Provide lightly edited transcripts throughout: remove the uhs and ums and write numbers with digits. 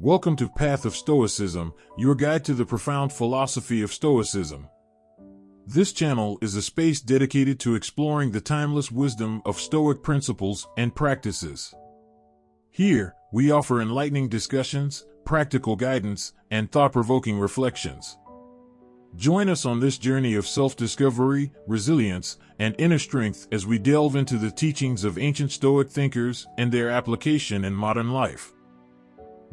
Welcome to Path of Stoicism, your guide to the profound philosophy of Stoicism. This channel is a space dedicated to exploring the timeless wisdom of Stoic principles and practices. Here, we offer enlightening discussions, practical guidance, and thought-provoking reflections. Join us on this journey of self-discovery, resilience, and inner strength as we delve into the teachings of ancient Stoic thinkers and their application in modern life.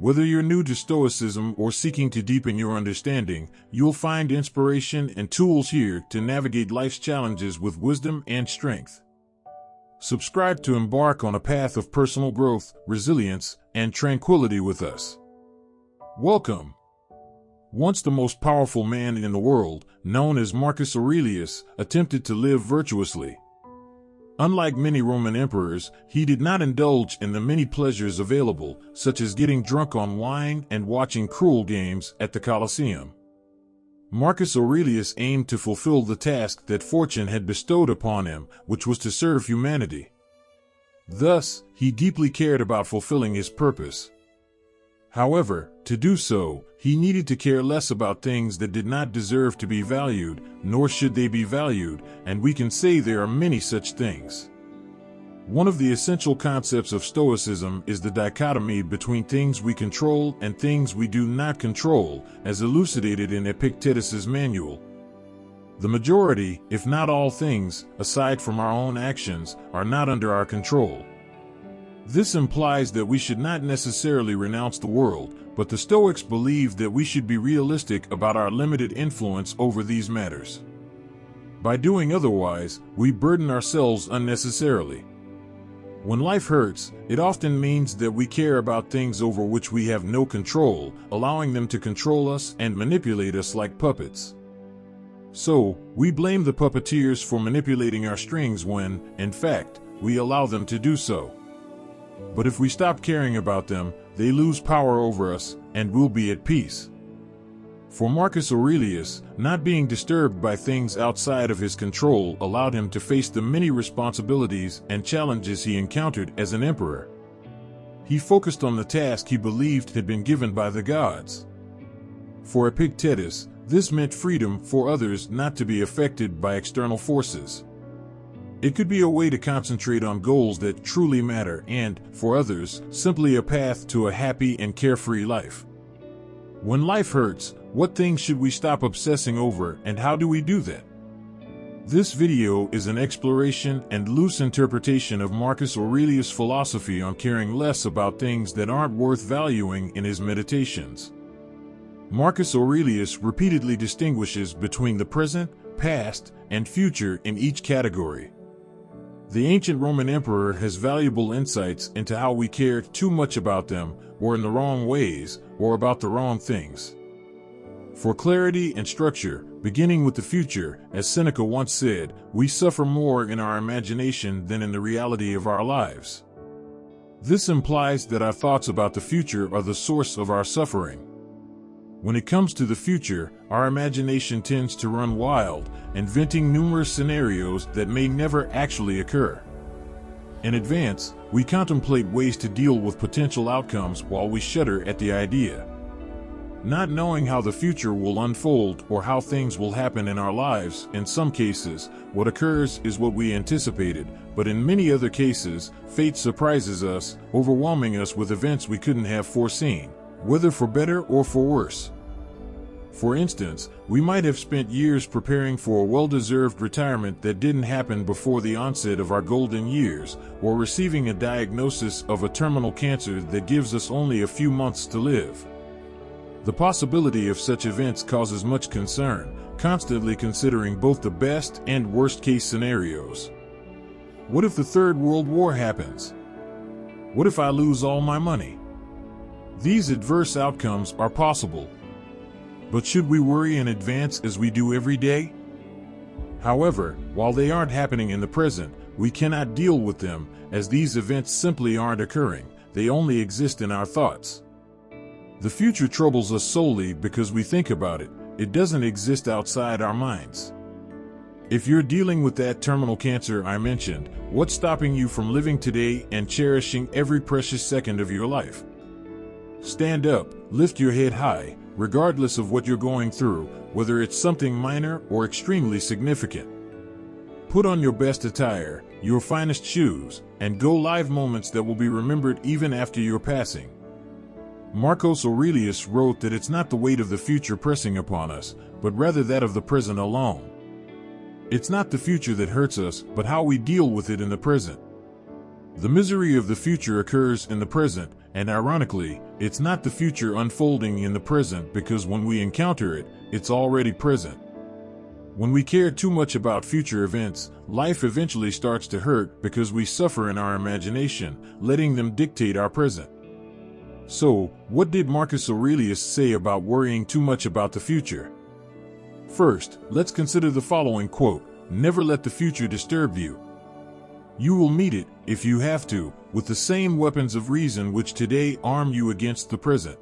Whether you're new to Stoicism or seeking to deepen your understanding, you'll find inspiration and tools here to navigate life's challenges with wisdom and strength. Subscribe to embark on a path of personal growth, resilience, and tranquility with us. Welcome. Once the most powerful man in the world, known as Marcus Aurelius, attempted to live virtuously. Unlike many Roman emperors, he did not indulge in the many pleasures available, such as getting drunk on wine and watching cruel games at the Colosseum. Marcus Aurelius aimed to fulfill the task that fortune had bestowed upon him, which was to serve humanity. Thus, he deeply cared about fulfilling his purpose. However, to do so, he needed to care less about things that did not deserve to be valued, nor should they be valued, and we can say there are many such things. One of the essential concepts of Stoicism is the dichotomy between things we control and things we do not control, as elucidated in Epictetus's manual. The majority, if not all things, aside from our own actions, are not under our control. This implies that we should not necessarily renounce the world, but the Stoics believe that we should be realistic about our limited influence over these matters. By doing otherwise, we burden ourselves unnecessarily. When life hurts, it often means that we care about things over which we have no control, allowing them to control us and manipulate us like puppets. So, we blame the puppeteers for manipulating our strings when, in fact, we allow them to do so. But if we stop caring about them, they lose power over us, and we'll be at peace. For Marcus Aurelius, not being disturbed by things outside of his control allowed him to face the many responsibilities and challenges he encountered as an emperor. He focused on the task he believed had been given by the gods. For Epictetus, this meant freedom for others not to be affected by external forces. It could be a way to concentrate on goals that truly matter and, for others, simply a path to a happy and carefree life. When life hurts, what things should we stop obsessing over, and how do we do that? This video is an exploration and loose interpretation of Marcus Aurelius' philosophy on caring less about things that aren't worth valuing in his meditations. Marcus Aurelius repeatedly distinguishes between the present, past, and future in each category. The ancient Roman emperor has valuable insights into how we care too much about them, or in the wrong ways, or about the wrong things. For clarity and structure, beginning with the future, as Seneca once said, we suffer more in our imagination than in the reality of our lives. This implies that our thoughts about the future are the source of our suffering. When it comes to the future, our imagination tends to run wild, inventing numerous scenarios that may never actually occur. In advance, we contemplate ways to deal with potential outcomes while we shudder at the idea. Not knowing how the future will unfold or how things will happen in our lives, in some cases, what occurs is what we anticipated, but in many other cases, fate surprises us, overwhelming us with events we couldn't have foreseen, whether for better or for worse. For instance, we might have spent years preparing for a well-deserved retirement that didn't happen before the onset of our golden years, or receiving a diagnosis of a terminal cancer that gives us only a few months to live. The possibility of such events causes much concern, constantly considering both the best and worst-case scenarios. What if the Third World War happens? What if I lose all my money? These adverse outcomes are possible. But should we worry in advance as we do every day? However, while they aren't happening in the present, we cannot deal with them, as these events simply aren't occurring, they only exist in our thoughts. The future troubles us solely because we think about it, it doesn't exist outside our minds. If you're dealing with that terminal cancer I mentioned, what's stopping you from living today and cherishing every precious second of your life? Stand up, lift your head high, regardless of what you're going through, whether it's something minor or extremely significant. Put on your best attire, your finest shoes, and go live moments that will be remembered even after your passing. Marcus Aurelius wrote that it's not the weight of the future pressing upon us, but rather that of the present alone. It's not the future that hurts us, but how we deal with it in the present. The misery of the future occurs in the present, and ironically, it's not the future unfolding in the present because when we encounter it, it's already present. When we care too much about future events, life eventually starts to hurt because we suffer in our imagination, letting them dictate our present. So, what did Marcus Aurelius say about worrying too much about the future? First, let's consider the following quote: "Never let the future disturb you. You will meet it, if you have to, with the same weapons of reason which today arm you against the present."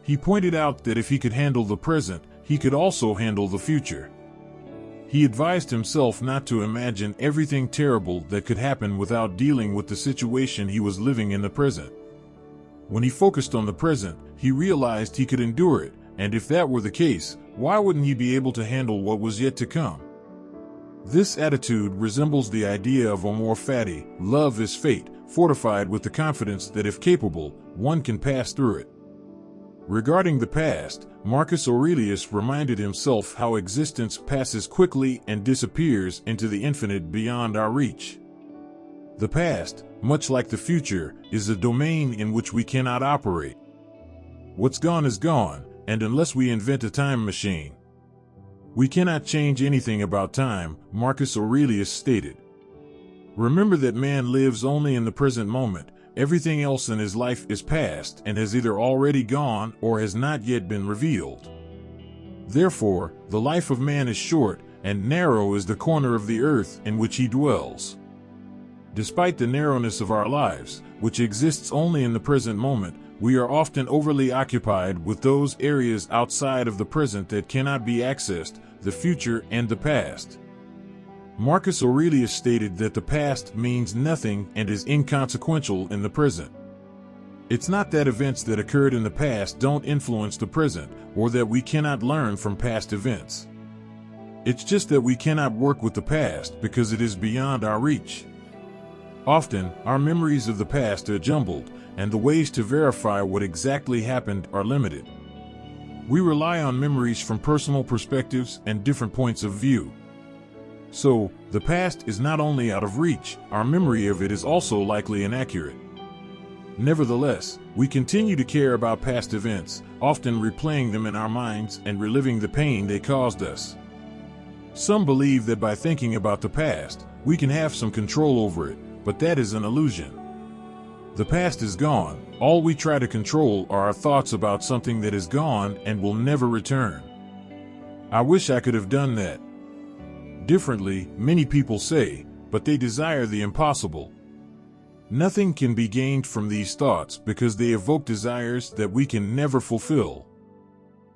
He pointed out that if he could handle the present, he could also handle the future. He advised himself not to imagine everything terrible that could happen without dealing with the situation he was living in the present. When he focused on the present, he realized he could endure it, and if that were the case, why wouldn't he be able to handle what was yet to come? This attitude resembles the idea of Amor Fati, love is fate, fortified with the confidence that if capable, one can pass through it. Regarding the past, Marcus Aurelius reminded himself how existence passes quickly and disappears into the infinite beyond our reach. The past, much like the future, is a domain in which we cannot operate. What's gone is gone, and unless we invent a time machine, we cannot change anything about time, Marcus Aurelius stated. Remember that man lives only in the present moment. Everything else in his life is past and has either already gone or has not yet been revealed. Therefore, the life of man is short, and narrow is the corner of the earth in which he dwells. Despite the narrowness of our lives, which exists only in the present moment, we are often overly occupied with those areas outside of the present that cannot be accessed, the future and the past. Marcus Aurelius stated that the past means nothing and is inconsequential in the present. It's not that events that occurred in the past don't influence the present, or that we cannot learn from past events. It's just that we cannot work with the past because it is beyond our reach. Often, our memories of the past are jumbled, and the ways to verify what exactly happened are limited. We rely on memories from personal perspectives and different points of view. So, the past is not only out of reach, our memory of it is also likely inaccurate. Nevertheless, we continue to care about past events, often replaying them in our minds and reliving the pain they caused us. Some believe that by thinking about the past, we can have some control over it, but that is an illusion. The past is gone. All we try to control are our thoughts about something that is gone and will never return. I wish I could have done that differently, many people say, but they desire the impossible. Nothing can be gained from these thoughts because they evoke desires that we can never fulfill.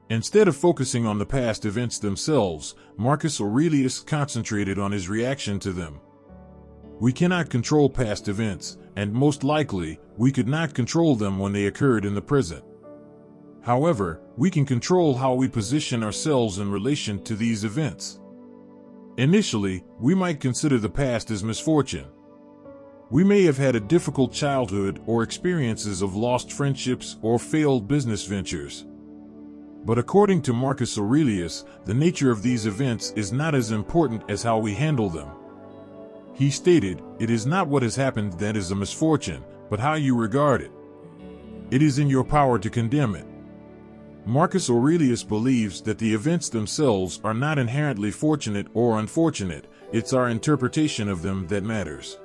Instead of focusing on the past events themselves, Marcus Aurelius concentrated on his reaction to them. We cannot control past events, and most likely, we could not control them when they occurred in the present. However, we can control how we position ourselves in relation to these events. Initially, we might consider the past as misfortune. We may have had a difficult childhood or experiences of lost friendships or failed business ventures. But according to Marcus Aurelius, the nature of these events is not as important as how we handle them. He stated, "It is not what has happened that is a misfortune, but how you regard it. It is in your power to condemn it." Marcus Aurelius believes that the events themselves are not inherently fortunate or unfortunate, it's our interpretation of them that matters.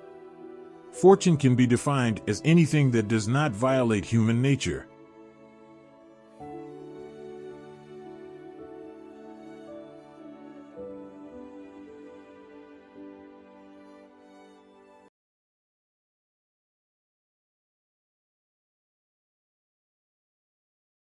Fortune can be defined as anything that does not violate human nature.